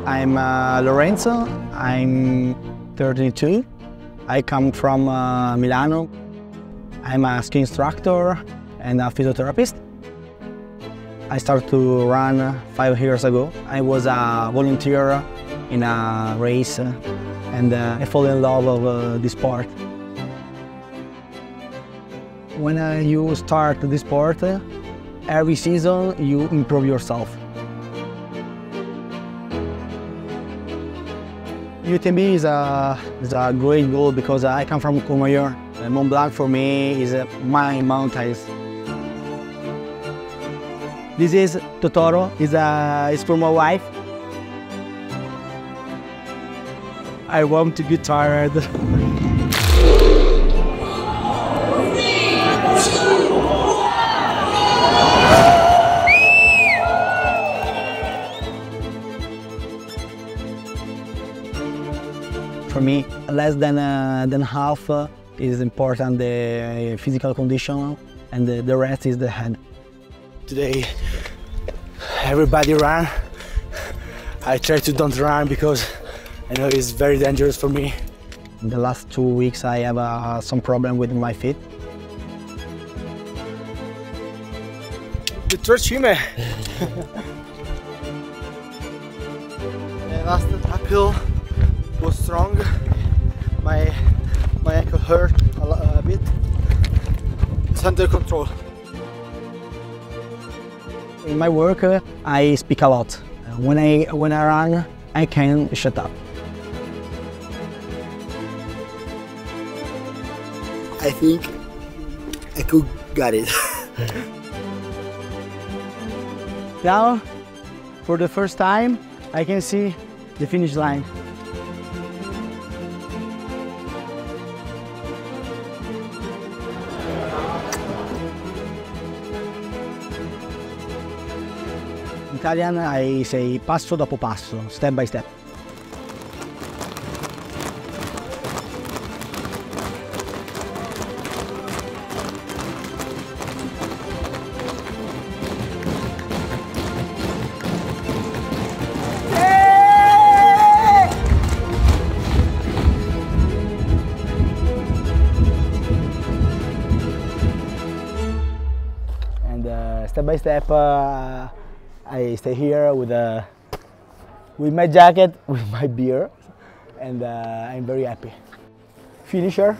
I'm Lorenzo, I'm 32. I come from Milano. I'm a ski instructor and a physiotherapist. I started to run 5 years ago. I was a volunteer in a race and I fell in love with this sport. When you start this sport, every season you improve yourself. UTMB is a great goal because I come from Courmayeur. Mont Blanc for me is my mountains. This is Totoro, is for my wife. I want to be tired. For me, less than half is important, the physical condition, and the rest is the head. Today, everybody run. I try to don't run because I know it's very dangerous for me. In the last 2 weeks, I have some problem with my feet. The trkačem. The last uphill was strong. My ankle hurt a bit. It's under control. In my work, I speak a lot. When I run, I can't shut up. I think I could get it. Now, for the first time, I can see the finish line. In Italian, I say passo dopo passo, step by step. And step by step, I stay here with my jacket, with my beer, and I'm very happy. Finisher.